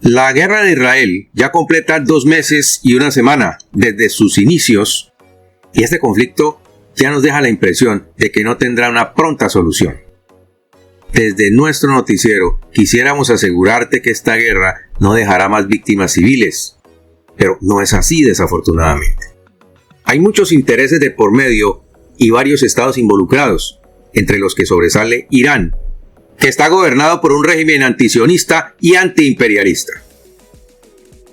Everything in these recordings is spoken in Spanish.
La guerra de Israel ya completa 2 meses y 1 semana desde sus inicios y este conflicto ya nos deja la impresión de que no tendrá una pronta solución. Desde nuestro noticiero quisiéramos asegurarte que esta guerra no dejará más víctimas civiles, pero no es así desafortunadamente. Hay muchos intereses de por medio y varios estados involucrados, entre los que sobresale Irán, que está gobernado por un régimen antisionista y antiimperialista.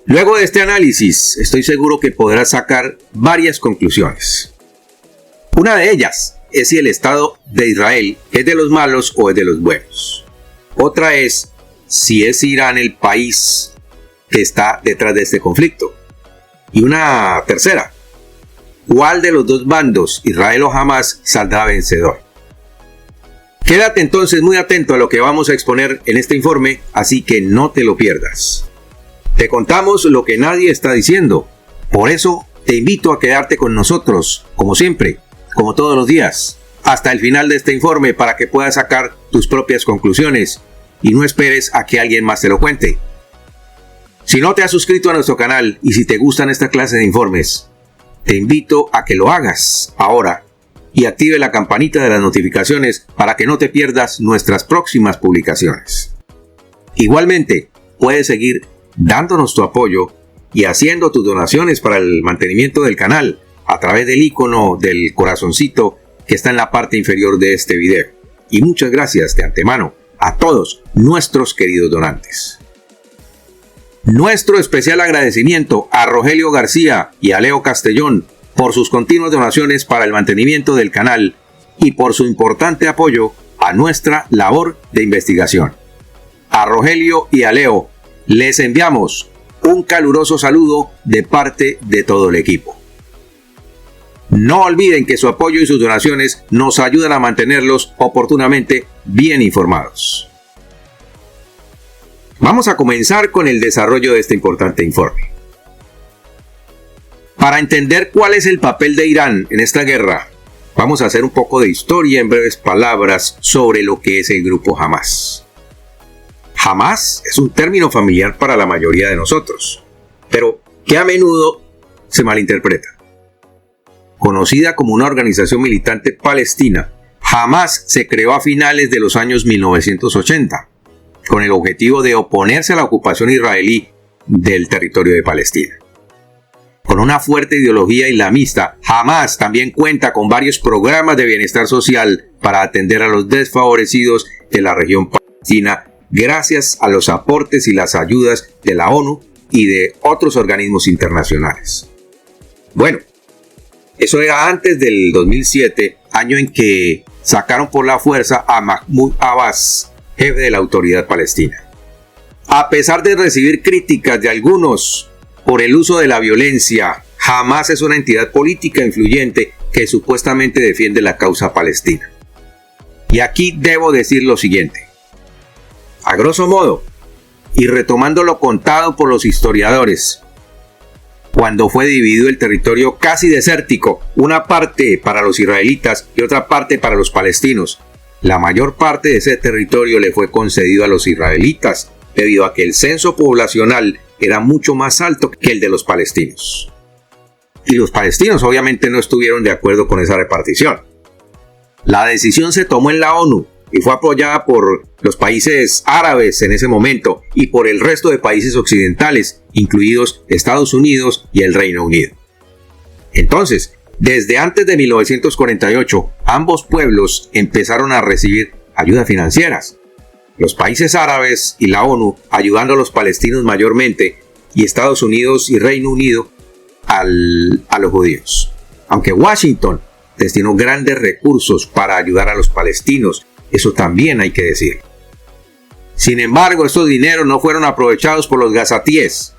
Luego de este análisis, estoy seguro que podrás sacar varias conclusiones. Una de ellas es si el Estado de Israel es de los malos o es de los buenos. Otra es si es Irán el país que está detrás de este conflicto. Y una tercera, ¿cuál de los dos bandos, Israel o Hamás, saldrá vencedor? Quédate entonces muy atento a lo que vamos a exponer en este informe, así que no te lo pierdas. Te contamos lo que nadie está diciendo, por eso te invito a quedarte con nosotros, como siempre, como todos los días, hasta el final de este informe para que puedas sacar tus propias conclusiones y no esperes a que alguien más te lo cuente. Si no te has suscrito a nuestro canal y si te gustan esta clase de informes, te invito a que lo hagas ahora y active la campanita de las notificaciones para que no te pierdas nuestras próximas publicaciones. Igualmente, puedes seguir dándonos tu apoyo y haciendo tus donaciones para el mantenimiento del canal a través del icono del corazoncito que está en la parte inferior de este video. Y muchas gracias de antemano a todos nuestros queridos donantes. Nuestro especial agradecimiento a Rogelio García y a Leo Castellón por sus continuas donaciones para el mantenimiento del canal y por su importante apoyo a nuestra labor de investigación. A Rogelio y a Leo les enviamos un caluroso saludo de parte de todo el equipo. No olviden que su apoyo y sus donaciones nos ayudan a mantenerlos oportunamente bien informados. Vamos a comenzar con el desarrollo de este importante informe. Para entender cuál es el papel de Irán en esta guerra, vamos a hacer un poco de historia en breves palabras sobre lo que es el grupo Hamás. Hamás es un término familiar para la mayoría de nosotros, pero que a menudo se malinterpreta. Conocida como una organización militante palestina, Hamás se creó a finales de los años 1980, con el objetivo de oponerse a la ocupación israelí del territorio de Palestina. Con una fuerte ideología islamista, Hamás también cuenta con varios programas de bienestar social para atender a los desfavorecidos de la región palestina gracias a los aportes y las ayudas de la ONU y de otros organismos internacionales. Bueno, eso era antes del 2007, año en que sacaron por la fuerza a Mahmoud Abbas, jefe de la autoridad palestina. A pesar de recibir críticas de algunos por el uso de la violencia, Hamás es una entidad política influyente que supuestamente defiende la causa palestina. Y aquí debo decir lo siguiente. A grosso modo, y retomando lo contado por los historiadores, cuando fue dividido el territorio casi desértico, una parte para los israelitas y otra parte para los palestinos, la mayor parte de ese territorio le fue concedido a los israelitas, debido a que el censo poblacional era mucho más alto que el de los palestinos. Y los palestinos obviamente no estuvieron de acuerdo con esa repartición. La decisión se tomó en la ONU y fue apoyada por los países árabes en ese momento y por el resto de países occidentales, incluidos Estados Unidos y el Reino Unido. Entonces, desde antes de 1948, ambos pueblos empezaron a recibir ayudas financieras. Los países árabes y la ONU ayudando a los palestinos mayormente y Estados Unidos y Reino Unido a los judíos. Aunque Washington destinó grandes recursos para ayudar a los palestinos, eso también hay que decir. Sin embargo, estos dineros no fueron aprovechados por los gazatíes.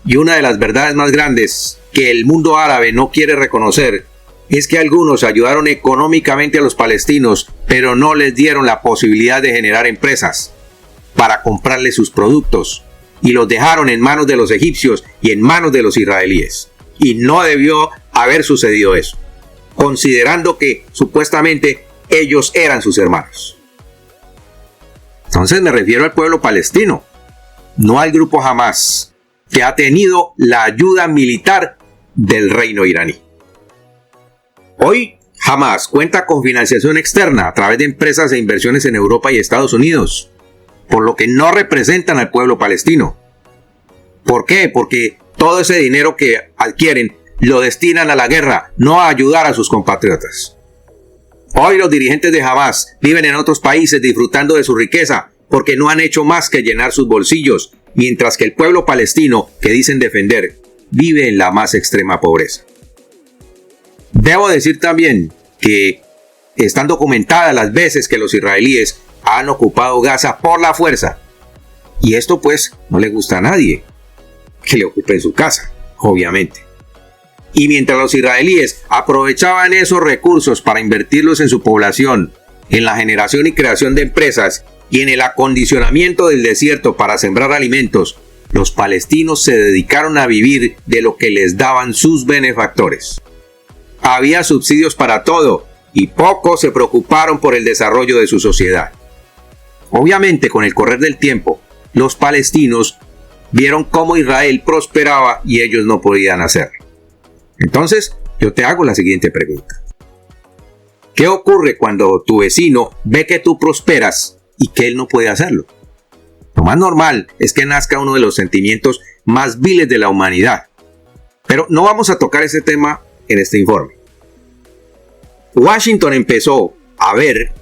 Y una de las verdades más grandes que el mundo árabe no quiere reconocer es que algunos ayudaron económicamente a los palestinos, pero no les dieron la posibilidad de generar empresas para comprarles sus productos y los dejaron en manos de los egipcios y en manos de los israelíes. Y no debió haber sucedido eso, considerando que supuestamente ellos eran sus hermanos. Entonces me refiero al pueblo palestino. no al grupo Hamás, que ha tenido la ayuda militar del reino iraní. Hoy, Hamás cuenta con financiación externa a través de empresas e inversiones en Europa y Estados Unidos, por lo que no representan al pueblo palestino. ¿Por qué? Porque todo ese dinero que adquieren lo destinan a la guerra, no a ayudar a sus compatriotas. Hoy los dirigentes de Hamás viven en otros países disfrutando de su riqueza porque no han hecho más que llenar sus bolsillos, mientras que el pueblo palestino, que dicen defender, vive en la más extrema pobreza. Debo decir también que están documentadas las veces que los israelíes han ocupado Gaza por la fuerza. Y esto pues no le gusta a nadie que le ocupen su casa, obviamente. Y mientras los israelíes aprovechaban esos recursos para invertirlos en su población, en la generación y creación de empresas y en el acondicionamiento del desierto para sembrar alimentos, los palestinos se dedicaron a vivir de lo que les daban sus benefactores. Había subsidios para todo y pocos se preocuparon por el desarrollo de su sociedad. Obviamente, con el correr del tiempo, los palestinos vieron cómo Israel prosperaba y ellos no podían hacerlo. Entonces, yo te hago la siguiente pregunta. ¿Qué ocurre cuando tu vecino ve que tú prosperas y que él no puede hacerlo? Lo más normal es que nazca uno de los sentimientos más viles de la humanidad. Pero no vamos a tocar ese tema en este informe. Washington empezó a ver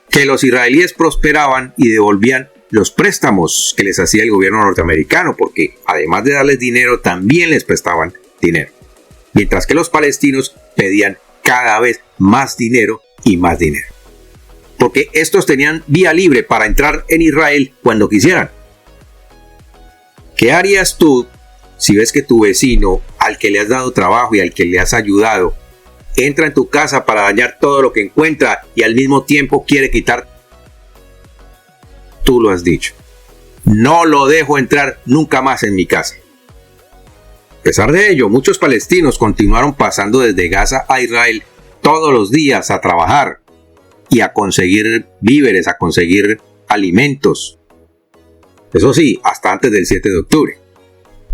que los israelíes prosperaban y devolvían los préstamos que les hacía el gobierno norteamericano, porque además de darles dinero, también les prestaban dinero. Mientras que los palestinos pedían cada vez más dinero y más dinero. Porque estos tenían vía libre para entrar en Israel cuando quisieran. ¿Qué harías tú si ves que tu vecino, al que le has dado trabajo y al que le has ayudado, entra en tu casa para dañar todo lo que encuentra y al mismo tiempo quiere quitar? Tú lo has dicho. No lo dejo entrar nunca más en mi casa. A pesar de ello, muchos palestinos continuaron pasando desde Gaza a Israel todos los días a trabajar y a conseguir víveres, a conseguir alimentos. Eso sí, hasta antes del 7 de octubre,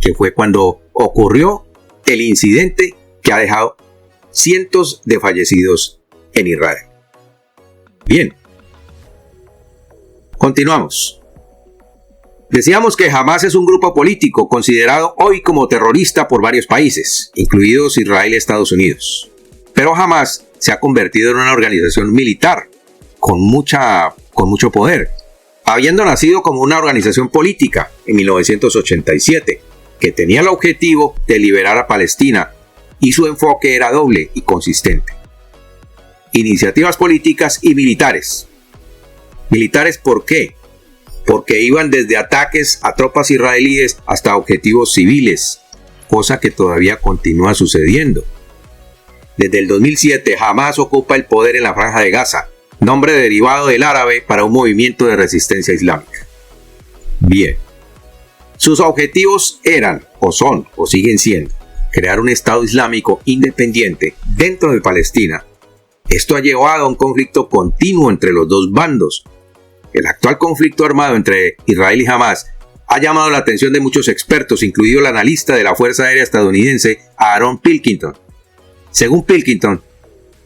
que fue cuando ocurrió el incidente que ha dejado cientos de fallecidos en Israel. Bien, continuamos. Decíamos que Hamás es un grupo político considerado hoy como terrorista por varios países, incluidos Israel y Estados Unidos. Pero Hamás se ha convertido en una organización militar con mucho poder, habiendo nacido como una organización política en 1987, que tenía el objetivo de liberar a Palestina, y su enfoque era doble y consistente. Iniciativas políticas y militares. ¿Militares por qué? Porque iban desde ataques a tropas israelíes hasta objetivos civiles, cosa que todavía continúa sucediendo. Desde el 2007, Hamás ocupa el poder en la Franja de Gaza, nombre derivado del árabe para un movimiento de resistencia islámica. Bien, sus objetivos eran, o son, o siguen siendo, crear un Estado islámico independiente dentro de Palestina. Esto ha llevado a un conflicto continuo entre los dos bandos. El actual conflicto armado entre Israel y Hamás ha llamado la atención de muchos expertos, incluido el analista de la Fuerza Aérea estadounidense Aaron Pilkington. Según Pilkington,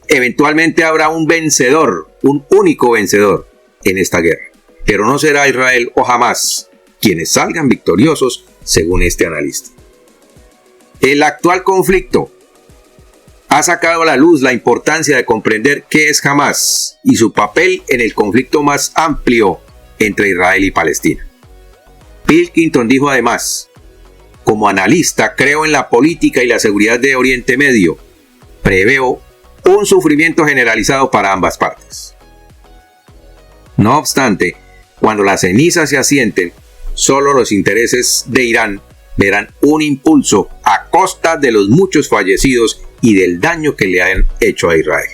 eventualmente habrá un vencedor, un único vencedor en esta guerra, pero no será Israel o Hamás quienes salgan victoriosos, según este analista. El actual conflicto ha sacado a la luz la importancia de comprender qué es Hamás y su papel en el conflicto más amplio entre Israel y Palestina. Pilkington dijo además: como analista creo en la política y la seguridad de Oriente Medio. Preveo un sufrimiento generalizado para ambas partes. No obstante, cuando las cenizas se asienten, solo los intereses de Irán verán un impulso a costa de los muchos fallecidos y del daño que le han hecho a Israel.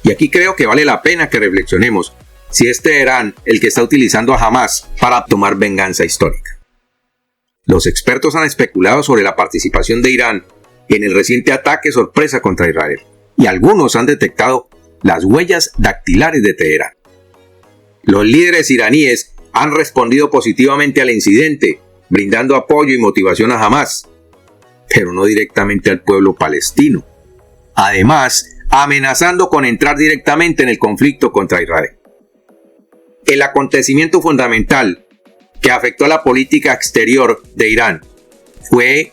Y aquí creo que vale la pena que reflexionemos si es Teherán el que está utilizando a Hamás para tomar venganza histórica. Los expertos han especulado sobre la participación de Irán en el reciente ataque sorpresa contra Israel, y algunos han detectado las huellas dactilares de Teherán. Los líderes iraníes han respondido positivamente al incidente, brindando apoyo y motivación a Hamás, pero no directamente al pueblo palestino. Además, amenazando con entrar directamente en el conflicto contra Israel. El acontecimiento fundamental que afectó a la política exterior de Irán fue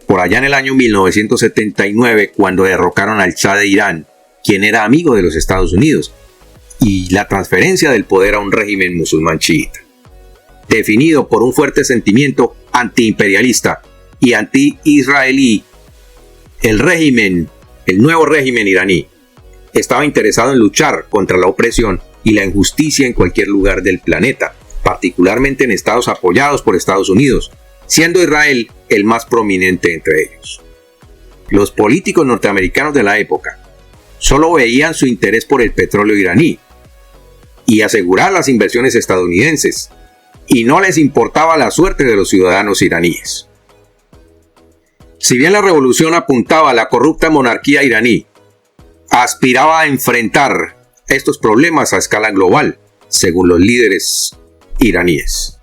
por allá en el año 1979, cuando derrocaron al Shah de Irán, quien era amigo de los Estados Unidos, y la transferencia del poder a un régimen musulmán chiita, definido por un fuerte sentimiento antiimperialista y anti-israelí. El nuevo régimen iraní, estaba interesado en luchar contra la opresión y la injusticia en cualquier lugar del planeta, particularmente en estados apoyados por Estados Unidos, siendo Israel el más prominente entre ellos. Los políticos norteamericanos de la época solo veían su interés por el petróleo iraní y asegurar las inversiones estadounidenses, y no les importaba la suerte de los ciudadanos iraníes. Si bien la revolución apuntaba a la corrupta monarquía iraní, aspiraba a enfrentar estos problemas a escala global, según los líderes iraníes.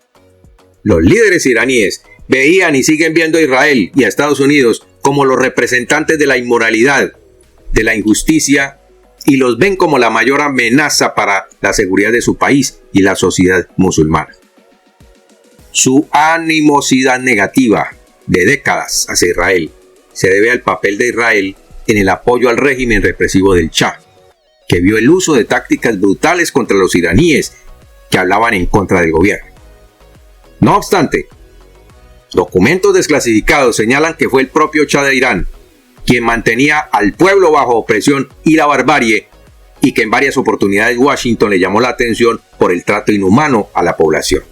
Los líderes iraníes veían y siguen viendo a Israel y a Estados Unidos como los representantes de la inmoralidad, de la injusticia, y los ven como la mayor amenaza para la seguridad de su país y la sociedad musulmana. Su animosidad negativa de décadas hacia Israel se debe al papel de Israel en el apoyo al régimen represivo del Shah, que vio el uso de tácticas brutales contra los iraníes que hablaban en contra del gobierno. No obstante, documentos desclasificados señalan que fue el propio Shah de Irán quien mantenía al pueblo bajo opresión y la barbarie, y que en varias oportunidades Washington le llamó la atención por el trato inhumano a la población.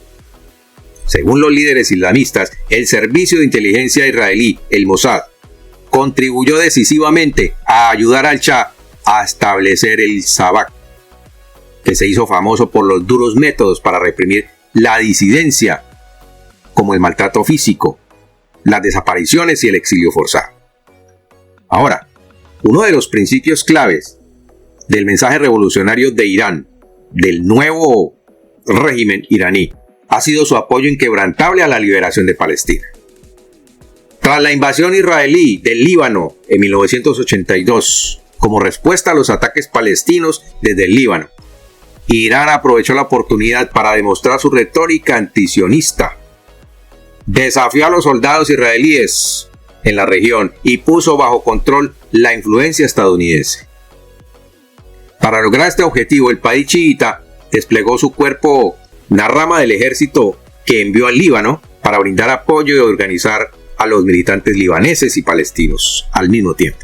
Según los líderes islamistas, el servicio de inteligencia israelí, el Mossad, contribuyó decisivamente a ayudar al Shah a establecer el Sabak, que se hizo famoso por los duros métodos para reprimir la disidencia, como el maltrato físico, las desapariciones y el exilio forzado. Ahora, uno de los principios claves del mensaje revolucionario de Irán, del nuevo régimen iraní, ha sido su apoyo inquebrantable a la liberación de Palestina. Tras la invasión israelí del Líbano en 1982, como respuesta a los ataques palestinos desde el Líbano, Irán aprovechó la oportunidad para demostrar su retórica antisionista. Desafió a los soldados israelíes en la región y puso bajo control la influencia estadounidense. Para lograr este objetivo, el país chiita desplegó su cuerpo, una rama del ejército que envió al Líbano para brindar apoyo y organizar a los militantes libaneses y palestinos al mismo tiempo.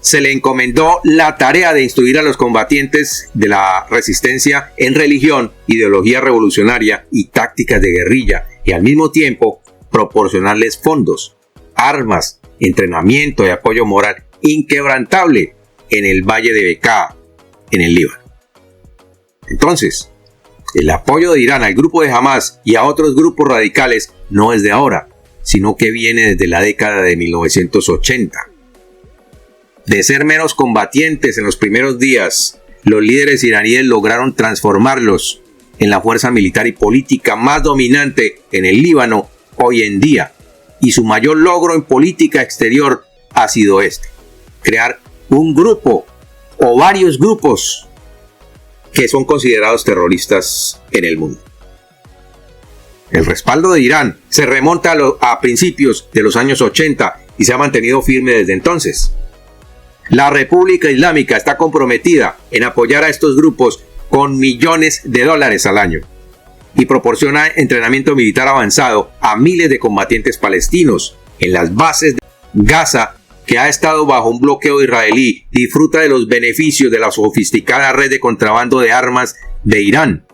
Se le encomendó la tarea de instruir a los combatientes de la resistencia en religión, ideología revolucionaria y tácticas de guerrilla, y al mismo tiempo proporcionarles fondos, armas, entrenamiento y apoyo moral inquebrantable en el valle de Bekaa, en el Líbano. Entonces, el apoyo de Irán al grupo de Hamás y a otros grupos radicales no es de ahora, sino que viene desde la década de 1980. De ser meros combatientes en los primeros días, los líderes iraníes lograron transformarlos en la fuerza militar y política más dominante en el Líbano hoy en día, y su mayor logro en política exterior ha sido crear un grupo o varios grupos que son considerados terroristas en el mundo. El respaldo de Irán se remonta a principios de los años 80 y se ha mantenido firme desde entonces. La República Islámica está comprometida en apoyar a estos grupos con millones de dólares al año y proporciona entrenamiento militar avanzado a miles de combatientes palestinos en las bases de Gaza, que ha estado bajo un bloqueo israelí. Disfruta de los beneficios de la sofisticada red de contrabando de armas de Irán.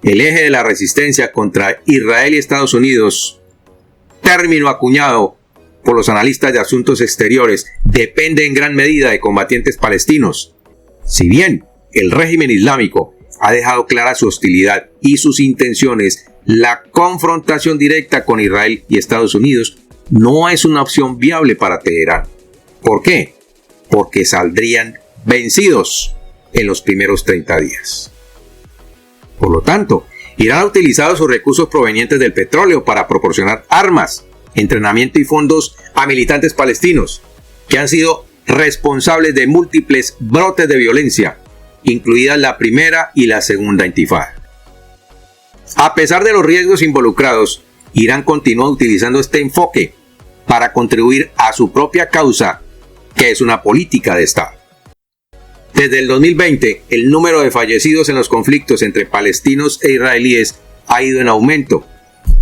El eje de la resistencia contra Israel y Estados Unidos, término acuñado por los analistas de asuntos exteriores, depende en gran medida de combatientes palestinos. Si bien el régimen islámico ha dejado clara su hostilidad y sus intenciones, la confrontación directa con Israel y Estados Unidos no es una opción viable para Teherán. ¿Por qué? Porque saldrían vencidos en los primeros 30 días. Por lo tanto, Irán ha utilizado sus recursos provenientes del petróleo para proporcionar armas, entrenamiento y fondos a militantes palestinos, que han sido responsables de múltiples brotes de violencia, incluidas la primera y la segunda intifada. A pesar de los riesgos involucrados, Irán continúa utilizando este enfoque para contribuir a su propia causa, que es una política de Estado. Desde el 2020, el número de fallecidos en los conflictos entre palestinos e israelíes ha ido en aumento,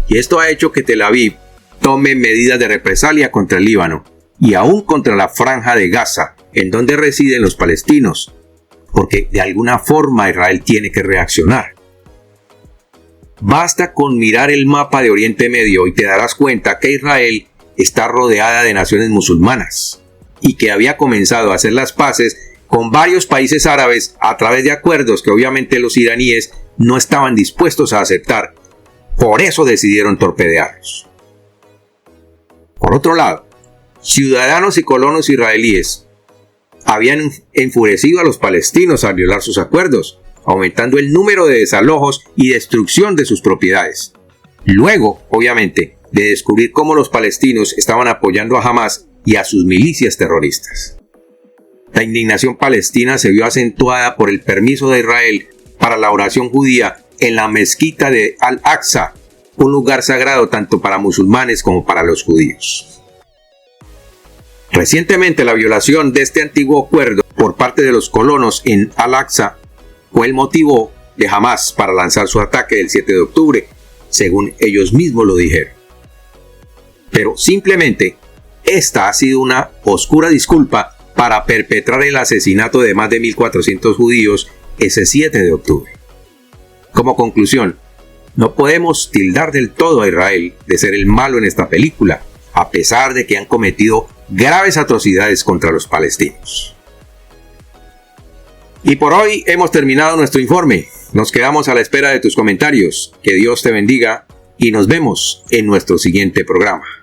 y esto ha hecho que Tel Aviv tome medidas de represalia contra el Líbano y aún contra la franja de Gaza, en donde residen los palestinos, porque de alguna forma Israel tiene que reaccionar. Basta con mirar el mapa de Oriente Medio y te darás cuenta que Israel está rodeada de naciones musulmanas y que había comenzado a hacer las paces con varios países árabes a través de acuerdos que obviamente los iraníes no estaban dispuestos a aceptar. Por eso decidieron torpedearlos. Por otro lado, ciudadanos y colonos israelíes habían enfurecido a los palestinos al violar sus acuerdos, aumentando el número de desalojos y destrucción de sus propiedades. Luego, obviamente, de descubrir cómo los palestinos estaban apoyando a Hamas y a sus milicias terroristas. La indignación palestina se vio acentuada por el permiso de Israel para la oración judía en la mezquita de Al-Aqsa, un lugar sagrado tanto para musulmanes como para los judíos. Recientemente, la violación de este antiguo acuerdo por parte de los colonos en Al-Aqsa fue el motivo de Hamas para lanzar su ataque del 7 de octubre, según ellos mismos lo dijeron. Pero simplemente, esta ha sido una oscura disculpa para perpetrar el asesinato de más de 1.400 judíos ese 7 de octubre. Como conclusión, no podemos tildar del todo a Israel de ser el malo en esta película, a pesar de que han cometido graves atrocidades contra los palestinos. Y por hoy hemos terminado nuestro informe. Nos quedamos a la espera de tus comentarios. Que Dios te bendiga y nos vemos en nuestro siguiente programa.